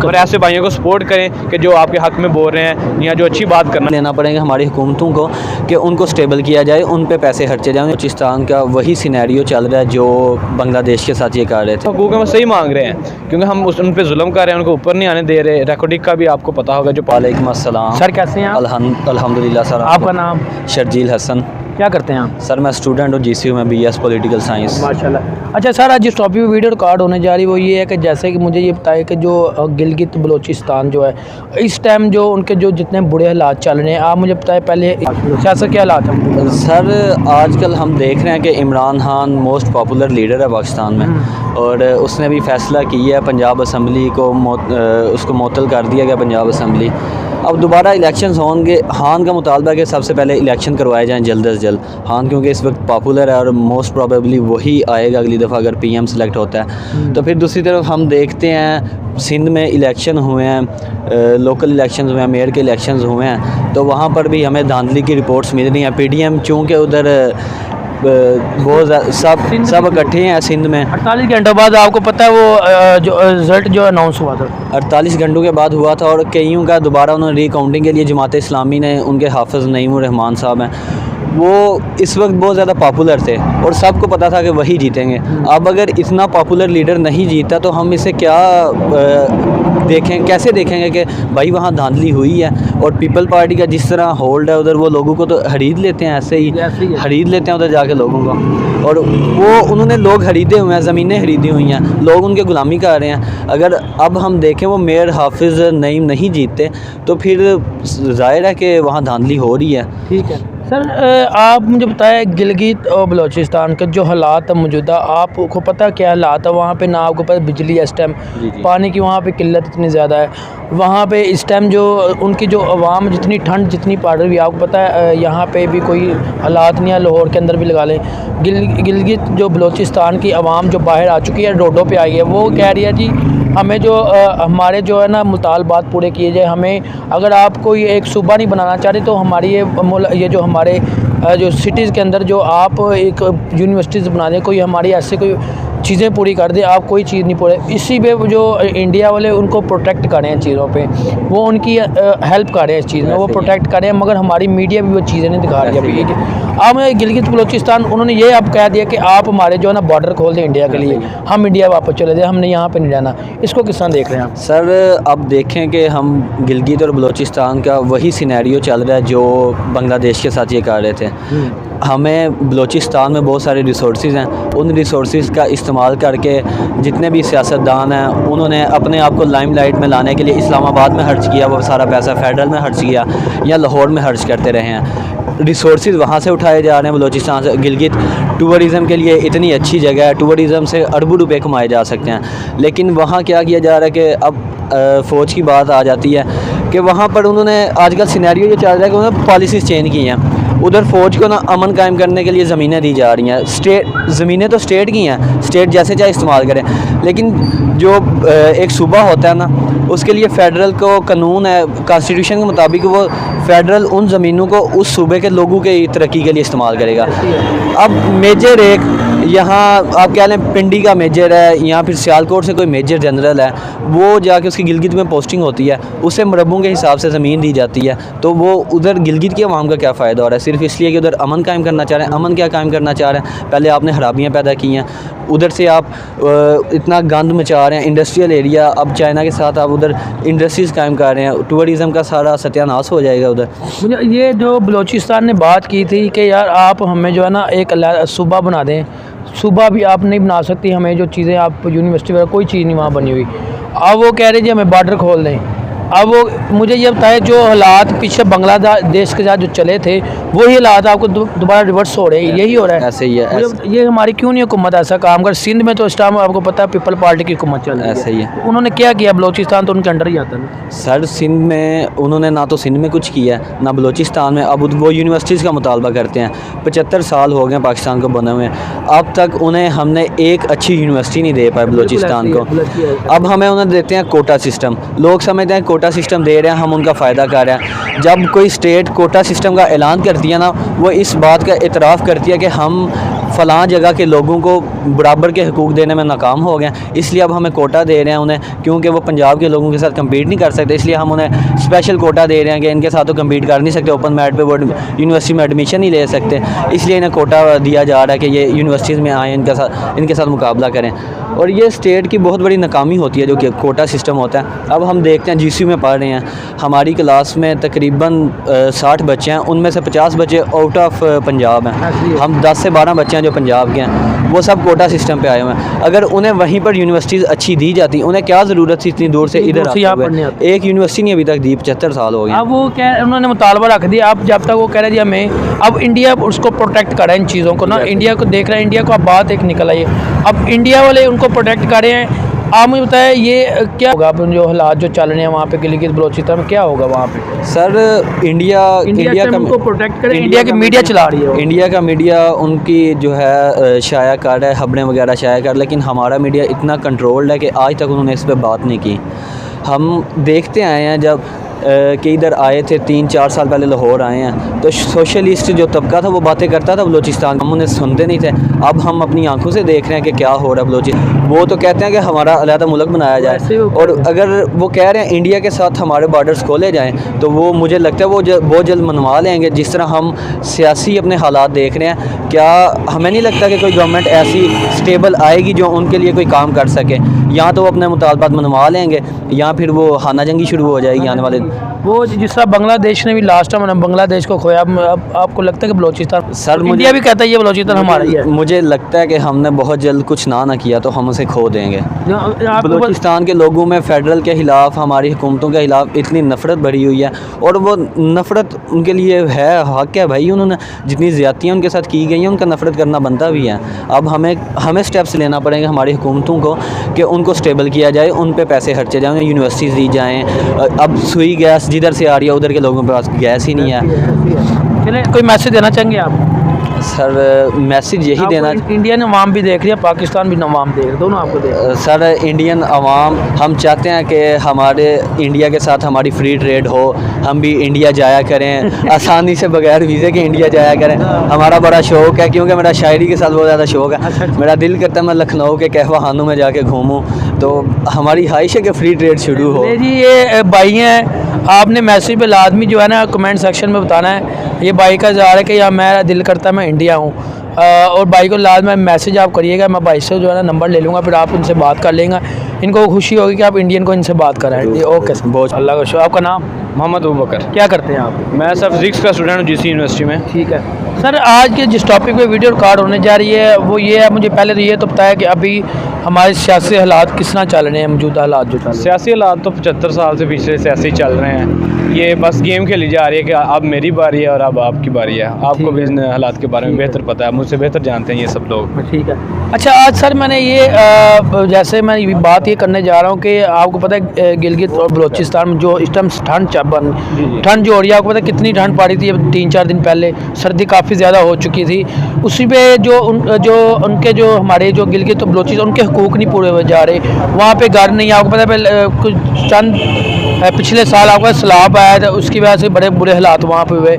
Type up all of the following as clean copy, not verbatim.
और ऐसे भाइयों को सपोर्ट करें कि जो आपके हक में बोल रहे हैं या जो अच्छी बात करना लेना पड़ेगा हमारी हुकूमतों को कि उनको स्टेबल किया जाए, उन पे पैसे खर्चे जाएँ। बलूचिस्तान का वही सिनेरियो चल रहा है जो बांग्लादेश के साथ ये कर रहे थे। हकूक़ हम सही मांग रहे हैं क्योंकि हम उन पर जुल्म कर रहे हैं, उनको ऊपर नहीं आने दे रहे। रिकॉर्डिंग का भी आपको पता होगा जो वालेकुम अस्सलाम सर, कैसे हैं आप? अल्हम्दुलिल्लाह सर। आपका नाम? शर्जील हसन। क्या करते हैं आप? सर मैं स्टूडेंट हूँ GCU में, BS पॉलिटिकल साइंस। माशाल्लाह। अच्छा सर, आज जिस टॉपिक पे वीडियो रिकॉर्ड होने जा रही है वो ये है कि जैसे कि मुझे ये बताया कि जो गिलगित बलूचिस्तान जो है इस टाइम जो उनके जो जितने बुरे हालात चल रहे हैं, आप मुझे बताएं पहले सियासत के हालात हैं। सर आजकल हम देख रहे हैं कि Imran Khan most popular leader है पाकिस्तान में, और उसने भी फैसला किया है पंजाब असम्बली को उसको मुअत्तल कर दिया गया पंजाब असम्बली। अब दोबारा इलेक्शंस होंगे। खान का मुतालबा है कि सबसे पहले इलेक्शन करवाए जाएं जल्द से जल्द। खान क्योंकि इस वक्त पॉपुलर है और मोस्ट प्रोबेबली वही आएगा अगली दफ़ा अगर PM सेलेक्ट होता है। तो फिर दूसरी तरफ हम देखते हैं सिंध में इलेक्शन हुए हैं, लोकल इलेक्शन हुए हैं, मेयर के इलेक्शन हुए हैं, तो वहाँ पर भी हमें धांधली की रिपोर्ट्स मिल रही हैं। PDM चूँकि उधर बहुत सब इकट्ठे हैं सिंध में। 48 घंटों बाद आपको पता है वो जो रिज़ल्ट जो अनाउंस हुआ था 48 घंटों के बाद हुआ था, और कईयों का दोबारा उन्होंने रिकाउंटिंग के लिए जमात इस्लामी ने, उनके हाफिज़ नईमुर रहमान साहब हैं, वो इस वक्त बहुत ज़्यादा पॉपुलर थे और सबको पता था कि वही जीतेंगे। अब अगर इतना पॉपुलर लीडर नहीं जीता तो हम इसे क्या कैसे देखेंगे कि भाई वहाँ धांधली हुई है। और पीपल पार्टी का जिस तरह होल्ड है उधर, वो लोगों को तो खरीद लेते हैं, ऐसे ही खरीद लेते हैं उधर जाके लोगों को, और वो उन्होंने लोग खरीदे हुए हैं, ज़मीनें खरीदी हुई हैं, लोग उनके गुलामी कर रहे हैं। अगर अब हम देखें वो मेयर हाफिज़ नईम नहीं जीतते तो फिर ज़ाहिर है कि वहाँ धांधली हो रही है। ठीक है सर, आप मुझे बताएं गिलगित और बलूचिस्तान के जो हालात है मौजूदा, आपको पता क्या हालात है वहाँ पे? ना आपको पता बिजली है इस टाइम, पानी की वहाँ पे किल्लत इतनी ज़्यादा है वहाँ पे इस टाइम, जो उनकी जो आवाम जितनी ठंड जितनी पड़ रही है आपको पता है यहाँ पे भी कोई हालात नहीं है। लाहौर के अंदर भी लगा लें, गिलगित जो बलूचिस्तान की आवाम जो बाहर आ चुकी है, रोडों पर आई है, वो कह रही है जी हमें जो हमारे जो है ना मुतालबात पूरे किए जाए। हमें अगर आप कोई एक सूबा नहीं बनाना चाह रहे तो हमारी ये जो हमारे जो सिटीज़ के अंदर जो आप एक यूनिवर्सिटीज़ बना दें, कोई हमारी ऐसे कोई चीज़ें पूरी कर दें, आप कोई चीज़ नहीं पूरे। इसी पे जो इंडिया वाले उनको प्रोटेक्ट कर रहे हैं चीज़ों पे, वो उनकी हेल्प कर रहे हैं इस चीज़ में, वो प्रोटेक्ट कर रहे हैं, मगर हमारी मीडिया भी वो चीज़ें नहीं दिखा रही है अभी। अब गिलगित बलूचिस्तान उन्होंने ये अब कह दिया कि आप हमारे जो है ना बॉर्डर खोल दें इंडिया के लिए, हम इंडिया वापस चले जाए, हमने यहाँ पे नहीं रहना। इसको किस तरह देख रहे हैं आप? सर अब देखें कि हम गिलगित और बलूचिस्तान का वही सिनेरियो चल रहा है जो बांग्लादेश के साथ ये कर रहे थे। हमें बलूचिस्तान में बहुत सारे रिसोर्सेज हैं, उन रिसोर्सेज का इस्तेमाल करके जितने भी सियासतदान हैं उन्होंने अपने आप को लाइमलाइट में लाने के लिए इस्लामाबाद में खर्च किया, वो सारा पैसा फेडरल में खर्च किया या लाहौर में खर्च करते रहे हैं। रिसोर्सेज वहाँ से उठाए जा रहे हैं बलूचिस्तान से। गिलगित टूरिज़म के लिए इतनी अच्छी जगह है, टूरिज़म से अरबों रुपए कमाए जा सकते हैं, लेकिन वहाँ क्या किया जा रहा है कि अब फ़ौज की बात आ जाती है कि वहाँ पर उन्होंने आजकल सिनेरियो ये चल रहा है कि उन्होंने पॉलिसीज़ चेंज की हैं। उधर फ़ौज को ना अमन कायम करने के लिए ज़मीनें दी जा रही हैं। ज़मीनें तो स्टेट की हैं, स्टेट जैसे चाहे इस्तेमाल करें, लेकिन जो एक सूबा होता है ना उसके लिए फ़ेडरल को कानून है, कॉन्स्टिट्यूशन के मुताबिक वो फ़ेडरल उन ज़मीनों को उस सूबे के लोगों के तरक्की के लिए इस्तेमाल करेगा। अब मेजर एक यहाँ आप कह लें पिंडी का मेजर है या फिर सियालकोट से कोई मेजर जनरल है, वो जाके उसकी गिलगित में पोस्टिंग होती है, उसे मरबों के हिसाब से ज़मीन दी जाती है, तो वो उधर गिलगित की आवाम का क्या फ़ायदा हो रहा है? सिर्फ इसलिए कि उधर अमन कायम करना चाह रहे हैं। अमन क्या कायम करना चाह रहे हैं? पहले आपने खराबियाँ पैदा की हैं, उधर से आप इतना गंद मचा रहे हैं, इंडस्ट्रियल एरिया, अब चाइना के साथ आप उधर इंडस्ट्रीज़ कायम कर रहे हैं, टूरिज़म का सारा सत्यानाश हो जाएगा उधर। मुझे ये जो बलूचिस्तान ने बात की थी कि यार आप हमें जो है ना एक सूबा बना दें, सूबा भी आप नहीं बना सकती, हमें जो चीज़ें आप यूनिवर्सिटी वगैरह कोई चीज़ नहीं वहाँ बनी हुई। अब वो कह रहे जी हमें बॉर्डर खोल दें। अब वो मुझे ये बताए जो हालात पीछे बांग्लादेश के साथ जो चले थे वही हालात आपको दोबारा रिवर्स हो रहे हैं, यही हो रहा है। ऐसे ही है। ये हमारी क्यों नहीं हुकूमत ऐसा काम कर? सिंध में तो इस टाइम आपको पता है पीपल पार्टी की हुकूमत चल रही है। ऐसे ही है। उन्होंने क्या किया? बलूचिस्तान तो उनके अंडर ही आता है सर। सिंध में उन्होंने ना तो सिंध में कुछ किया है ना बलूचिस्तान में। अब वो यूनिवर्सिटीज़ का मुतालबा करते हैं। 75 साल हो गए पाकिस्तान को बने हुए, अब तक उन्हें हमने एक अच्छी यूनिवर्सिटी नहीं दे पाए बलूचिस्तान को। अब हमें उन्हें देते हैं कोटा सिस्टम। लोग समझते हैं कोटा सिस्टम दे रहे हैं हम उनका फ़ायदा कर रहे हैं। जब कोई स्टेट कोटा सिस्टम का ऐलान करती है ना, वो इस बात का इतराफ़ करती है कि हम फ़लाँ जगह के लोगों को बराबर के हकूक़ देने में नाकाम हो गए हैं, इसलिए अब हमें कोटा दे रहे हैं उन्हें, क्योंकि वो पंजाब के लोगों के साथ कम्पीट नहीं कर सकते, इसलिए हम उन्हें स्पेशल कोटा दे रहे हैं कि इनके साथ तो कम्पीट कर नहीं सकते, ओपन मैट पे वो यूनिवर्सिटी में एडमिशन नहीं ले सकते, इसलिए इन्हें कोटा दिया जा रहा है कि ये यूनिवर्सिटीज़ में आएँ, इनके साथ मुकाबला करें। और ये स्टेट की बहुत बड़ी नाकामी होती है जो कि कोटा सिस्टम होता है। अब हम देखते हैं GCU में पढ़ रहे हैं, हमारी क्लास में तकरीबन 60 बच्चे हैं, उनमें से 50 बच्चे आउट ऑफ पंजाब हैं, हम 10 से 12 बच्चे हैं जो पंजाब के हैं, वो सब कोटा सिस्टम पे आए हुए हैं। अगर उन्हें वहीं पर यूनिवर्सिटीज़ अच्छी दी जाती, उन्हें क्या ज़रूरत थी इतनी दूर से इधर आते हुए? एक यूनिवर्सिटी नहीं अभी तक दी, 75 साल हो गए। अब वो क्या उन्होंने मुतालबा रख दिया, अब जब तक वो कह रहे हैं हमें, अब इंडिया उसको प्रोटेक्ट कर रहा है इन चीज़ों को ना, इंडिया को देख रहा है, इंडिया को अब बात एक निकल आई है, अब इंडिया वाले उनको प्रोटेक्ट कर रहे हैं। आप मुझे बताएं ये क्या होगा, अब जो हालात जो चल रहे हैं वहाँ पे गिलगित बलोचिस्तान में, क्या होगा वहाँ पे? सर इंडिया का उनको प्रोटेक्ट करे, इंडिया की मीडिया चला रही है, इंडिया का मीडिया उनकी जो है शाया कर रहा है, खबरें वगैरह शाया कर, लेकिन हमारा मीडिया इतना कंट्रोल्ड है कि आज तक उन्होंने इस पर बात नहीं की। हम देखते आए हैं जब कि इधर आए थे 3-4 साल पहले लाहौर आए हैं, तो सोशलिस्ट जो तबका था वो बातें करता था बलूचिस्तान, हम उन्हें सुनते नहीं थे। अब हम अपनी आंखों से देख रहे हैं कि क्या हो रहा है बलूचिस्तान। वो तो कहते हैं कि हमारा अलहदा मुल्क बनाया जाए, और अगर वो कह रहे हैं इंडिया के साथ हमारे बॉर्डर्स खोले जाएँ, तो वो मुझे लगता है वो बहुत जल्द मनवा लेंगे। जिस तरह हम सियासी अपने हालात देख रहे हैं, क्या हमें नहीं लगता कि कोई गवर्नमेंट ऐसी स्टेबल आएगी जो उनके लिए कोई काम कर सके? या तो वो अपने मुतालबात मनवा लेंगे, या फिर वो खाना जंगी शुरू हो जाएगी आने वाले। वो जिस तरह बांग्लादेश ने भी लास्ट टाइम बांग्लादेश को खोया, अब आपको लगता है कि बलोचिस्तान, सर इंडिया भी कहता है ये बलोचिस्तान हमारा ही है? मुझे लगता है कि हमने बहुत जल्द कुछ ना किया तो हम उसे खो देंगे। बलूचिस्तान के लोगों में फेडरल के ख़िलाफ़, हमारी हुकूमतों के ख़िलाफ़ इतनी नफ़रत भरी हुई है, और वो नफ़रत उनके लिए है, हक़ है भाई, उन्होंने जितनी ज़्यादतियाँ उनके साथ की गई हैं उनका नफ़रत करना बनता भी है। अब हमें स्टेप्स लेना पड़ेंगे हमारी हुकूमतों को कि उनको स्टेबल किया जाए, उन पे पैसे खर्चे जाएँ, उन्हें यूनिवर्सिटीज़ दी जाएँ। अब सुई गैस जिधर से आ रही है उधर के लोगों के पास गैस ही नहीं है। चलिए, कोई मैसेज देना चाहेंगे आप? सर मैसेज यही देना, इंडियन अवाम भी देख रही है, पाकिस्तान भी अवाम देख रहे, दोनों आपको देख। सर इंडियन अवाम, हम चाहते हैं कि हमारे इंडिया के साथ हमारी फ्री ट्रेड हो, हम भी इंडिया जाया करें आसानी से, बगैर वीज़े के इंडिया जाया करें। हमारा बड़ा शौक़ है, क्योंकि मेरा शायरी के साथ बहुत ज़्यादा शौक़ है। मेरा दिल करता है मैं लखनऊ के कहवा खानों में जाके घूमूँ, तो हमारी ख्वाहिश है कि फ्री ट्रेड शुरू हो। जी, ये भाई हैं, आपने मैसेज पे लाजमी जो है ना कमेंट सेक्शन में बताना है। ये भाई का ज़ाहिर है कि या मेरा दिल करता है मैं इंडिया हूँ, और भाई को लाजमी मैसेज आप करिएगा, मैं भाई से जो है ना नंबर ले लूँगा, फिर आप उनसे बात कर लेंगे। इनको खुशी होगी कि आप इंडियन को इनसे बात कर रहे हैं। ओके सर, बहुत अल्लाह का शुक्र। आपका नाम? मोहम्मद अबू बकर। क्या करते हैं आप? मैं सर फिजिक्स का स्टूडेंट हूँ GC यूनिवर्सिटी में। ठीक है सर, आज के जिस टॉपिक पे वीडियो रिकॉर्ड होने जा रही है वो ये है, मुझे पहले तो ये तो बताया कि अभी हमारे सियासी हालात किस तरह चल रहे हैं, मौजूदा हालात जो चल रहे हैं। सियासी हालात तो 75 साल से पीछे से ऐसे ही चल रहे हैं। ये बस गेम खेली जा रही है कि अब मेरी बारी है और अब आपकी बारी है। आपको भी इन हालात के बारे में बेहतर पता है, मुझसे बेहतर जानते हैं ये सब लोग। ठीक है। अच्छा, आज सर मैंने ये जैसे मैं बात ये करने जा रहा हूँ कि आपको पता है गिलगित और बलोचिस्तान में जो इस टाइम ठंड जो हो रही है, आपको पता है कितनी ठंड पड़ी थी 3-4 दिन पहले, सर्दी काफ़ी ज़्यादा हो चुकी थी। उसी पे उनके जो हमारे जो गिलगित और बलोचिस्तान उनके हुकूक नहीं पूरे हुए जा रहे, वहाँ पे घर नहीं है। आपको पता है कुछ चंद पिछले साल आपका सैलाब आया था, उसकी वजह से बड़े बुरे हालात वहाँ पे हुए,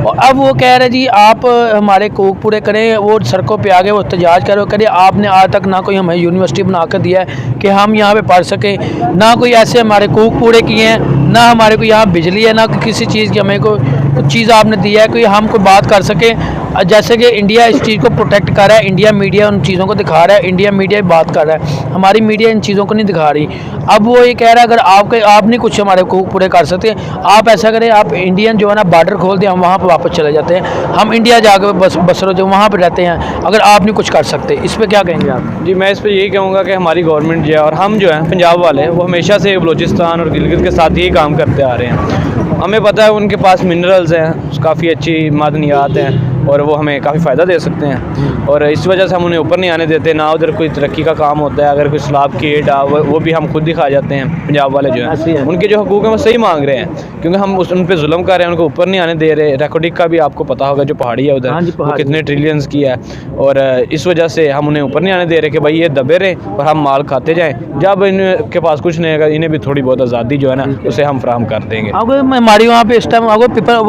और अब वो कह रहे जी आप हमारे हुकूक पूरे करें, वो सड़कों पे आगे वो एहतजाज करें। आपने आज तक ना कोई हमें यूनिवर्सिटी बना कर दिया है कि हम यहाँ पे पढ़ सकें, ना कोई ऐसे हमारे हुकूक पूरे किए हैं, ना हमारे को यहाँ बिजली है, ना किसी चीज़ की हमें कुछ चीज़ आपने दिया है कोई हम कोई बात कर सकें। जैसे कि इंडिया इस चीज़ को प्रोटेक्ट कर रहा है, इंडिया मीडिया उन चीज़ों को दिखा रहा है, इंडिया मीडिया बात कर रहा है, हमारी मीडिया इन चीज़ों को नहीं दिखा रही। अब वो ये कह रहा है अगर आप नहीं कुछ हमारे हुकूक पूरे कर सकते, आप ऐसा करें, आप इंडियन जो है ना बॉर्डर खोल दें, हम वहाँ पर वापस चले जाते हैं, हम इंडिया जाकर बसरों जो वहाँ पर रहते हैं, अगर आप नहीं कुछ कर सकते। इस पर क्या कहेंगे आप? जी, मैं इस पर यही कहूँगा कि हमारी गवर्नमेंट जो है और हम जो हैं पंजाब वाले, वो हमेशा से बलूचिस्तान और गिलगित के साथ यही काम करते आ रहे हैं। हमें पता है उनके पास मिनरल्स हैं, काफ़ी अच्छी मादनियात हैं, और वो हमें काफ़ी फ़ायदा दे सकते हैं, और इस वजह से हम उन्हें ऊपर नहीं आने देते। ना उधर कोई तरक्की का काम होता है, अगर कोई सैलाब की एड वो भी हम खुद दिखा जाते हैं। पंजाब वाले जो हैं उनके जो हकूक़ हैं वो सही मांग रहे हैं, क्योंकि हम उन पर जुल्म कर रहे हैं, उनको ऊपर नहीं आने दे रहे। रेकोडिक का भी आपको पता होगा जो पहाड़ी है उधर, वो कितने ट्रिलियंस की है, और इस वजह से हम उन्हें ऊपर नहीं आने दे रहे कि भाई ये दबे रहे और हम माल खाते जाएँ। जब इनके पास कुछ नहीं है, इन्हें भी थोड़ी बहुत आज़ादी जो है ना उसे हम फराहम कर देंगे। अब हमारी वहाँ पे इस टाइम वो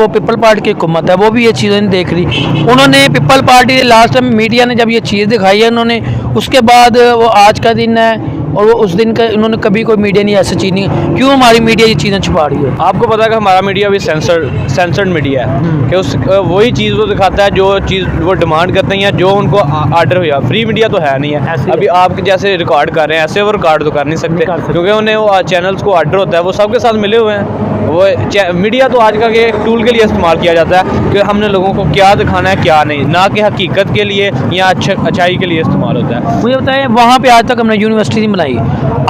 पीपल पार्टी की हुकूमत है, वो भी ये चीज़ें नहीं देख रही। उन्होंने people party last time media ने जब ये चीज़ दिखाई है उन्होंने, उसके बाद वो आज का दिन है और वो उस दिन का उन्होंने कभी कोई मीडिया नहीं ऐसी चीज़ नहीं, क्यों हमारी मीडिया ये चीज़ें छुपा रही है? आपको पता है कि हमारा मीडिया भी सेंसर्ड मीडिया है कि उस वही चीज़ वो दिखाता है जो चीज़ वो डिमांड करते हैं या जो उनको आर्डर हुआ। फ्री मीडिया तो है नहीं है। अभी आपके जैसे रिकॉर्ड कर रहे हैं ऐसे वो रिकॉर्ड तो कर नहीं सकते क्योंकि उन्हें वो चैनल्स को आर्डर होता है, वो सबके साथ मिले हुए हैं। वो मीडिया तो आज का एक टूल के लिए इस्तेमाल किया जाता है कि हमने लोगों को क्या दिखाना है क्या नहीं, ना कि हकीकत के लिए या अच्छाई के लिए इस्तेमाल होता है। मुझे बताएं, वहाँ पे आज तक हमने यूनिवर्सिटी नहीं बनाई,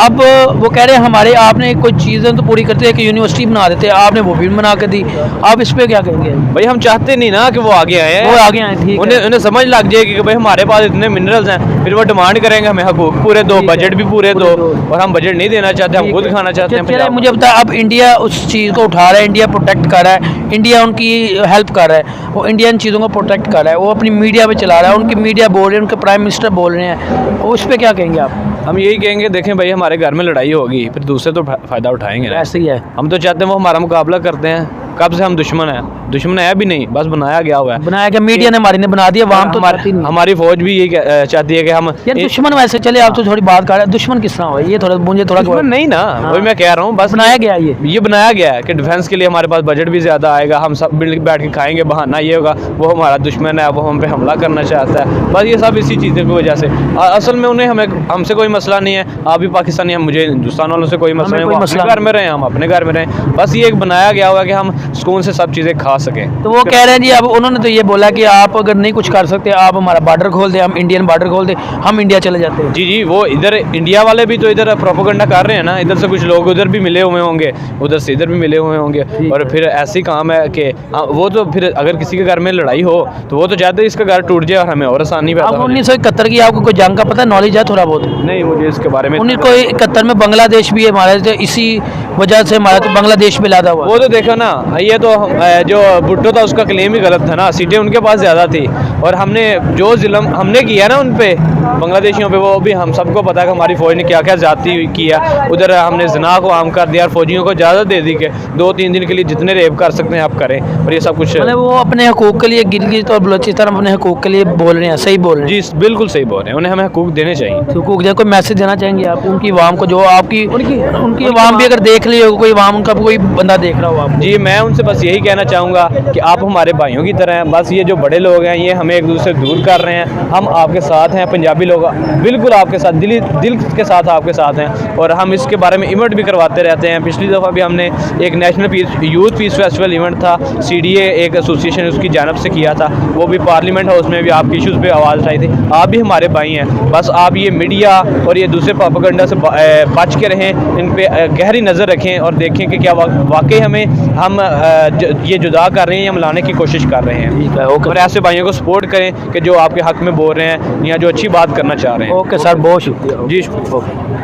अब वो कह रहे हैं हमारे आपने कोई चीज़ें तो पूरी करते हैं कि यूनिवर्सिटी बना देते हैं, आपने वो भी बना कर दी, आप इस पर क्या कहेंगे? भाई हम चाहते नहीं ना कि वो आगे आए हैं, वो आगे आए, ठीक है। उन्हें समझ लग जाएगी कि भाई हमारे पास इतने मिनरल्स हैं, फिर वो डिमांड करेंगे हमें हकूक पूरे दो, बजट भी पूरे दो, और हम बजट नहीं देना चाहते, हम खुद खाना चाहते हैं। चलिए मुझे बता, अब इंडिया उस चीज़ को उठा रहा है, इंडिया प्रोटेक्ट कर रहा है, इंडिया उनकी हेल्प कर रहा है, वो इंडियन चीज़ों को प्रोटेक्ट कर रहा है, वो अपनी मीडिया पे चला रहा है, उनकी मीडिया बोल रहे हैं, उनके प्राइम मिनिस्टर बोल रहे हैं, उस पर क्या कहेंगे आप? हम यही कहेंगे, देखें भाई हमारे घर में लड़ाई होगी फिर दूसरे तो फ़ायदा उठाएंगे ना। ऐसे ही है, हम तो चाहते हैं वो हमारा मुकाबला करते हैं। कब से हम दुश्मन है भी नहीं, बस बनाया गया हुआ है, बनाया गया मीडिया ने, हमारी ने बना दिया। वहाँ तो हमारी फौज भी यही चाहती है कि हम यार दुश्मन वैसे चले, आप तो थोड़ी बात कर रहे हैं, दुश्मन किस तरह हुआ ये थोड़ा मुझे थोड़ा दुश्मन नहीं ना, वही मैं कह रहा हूँ, बस बनाया गया ये बनाया गया है कि डिफेंस के लिए हमारे पास बजट भी ज़्यादा आएगा, हम सब मिल बैठ के खाएंगे, बहाना ये होगा वो हमारा दुश्मन है, वो हम पे हमला करना चाहता है, बस ये सब इसी चीज़ों की वजह से। असल में उन्हें हमसे कोई मसला नहीं है, आप भी पाकिस्तानी, हम मुझे हिंदुस्तान वालों से कोई मसला नहीं, वो अपने घर में रहें, हम अपने घर में रहें, बस ये एक बनाया गया हुआ कि हम सुकून से सब चीज़ें खा सकें। तो वो कह रहे हैं जी, अब उन्होंने तो ये बोला कि आप अगर नहीं कुछ कर सकते आप हमारा बॉर्डर खोल दें, हम इंडियन बॉर्डर खोल दें, हम इंडिया चले जाते हैं। जी, वो इधर इंडिया वाले भी तो इधर प्रोपोगंडा कर रहे हैं ना, इधर से कुछ लोग उधर भी मिले हुए होंगे, उधर से इधर भी मिले हुए होंगे, और फिर ऐसी काम है कि वो तो फिर अगर किसी के घर में लड़ाई हो तो वो तो चाहते हैं इसका घर टूट जाए और हमें और आसानी पैदा हो। 1971 की आपको कोई जंग का पता नॉलेज है थोड़ा बहुत? नहीं, मुझे इसके बारे में 1971 में बांग्लादेश भी हमारे, तो इसी वजह से हमारा तो बांग्लादेश में लादा हुआ। वो तो देखो ना, ये तो जो भुट्टो था उसका क्लेम ही गलत था ना, सीटें उनके पास ज़्यादा थी, और हमने जो जुल्म हमने किया ना उन पे बांग्लादेशियों पे, वो भी हम सबको पता है कि हमारी फ़ौज ने क्या क्या ज़्यादती किया। उधर हमने जना को आम कर दिया और फौजियों को इजाज़त दे दी कि 2-3 दिन के लिए जितने रेप कर सकते हैं आप करें, और ये सब कुछ मतलब वो अपने हकूक़ के लिए गिलगित और बलोचिस्तान अपने हकूक़ के लिए बोल रहे हैं, सही बोल रहे हैं? जी बिल्कुल सही बोल रहे हैं, उन्हें हमें हकूक़ देने चाहिए। हकूक़ कोई मैसेज देना चाहेंगे आप उनकी आवाम को, जो आपकी उनकी आवाम भी अगर देख ली हो, कोई आवाम उनका कोई बंदा देख रहा हो आप? जी मैं उनसे बस यही कहना चाहूँगा कि आप हमारे भाइयों की तरह हैं, बस ये जो बड़े लोग हैं ये हमें एक दूसरे से दूर कर रहे हैं, हम आपके साथ हैं, पंजाबी लोग बिल्कुल आपके साथ दिल के साथ आपके साथ हैं, और हम इसके बारे में इवेंट भी करवाते रहते हैं। पिछली दफ़ा भी हमने एक national youth piece festival event था, CDA एक एसोसिएशन उसकी जानब से किया था, वो भी पार्लियामेंट हाउस में भी आपके इशूज़ पे आवाज़ उठाई थी। आप भी हमारे भाई हैं, बस आप ये मीडिया और ये दूसरे प्रोपेगेंडा से बच के रहें, इन पे गहरी नज़र रखें और देखें कि क्या वाकई हम ये जुदा कर रहे हैं या मिलाने की कोशिश कर रहे हैं। और ऐसे भाइयों को सपोर्ट करें कि जो आपके हक में बोल रहे हैं या जो अच्छी बात करना चाह रहे हैं। ओके सर, बहुत शुक्रिया। जी शुक्रिया।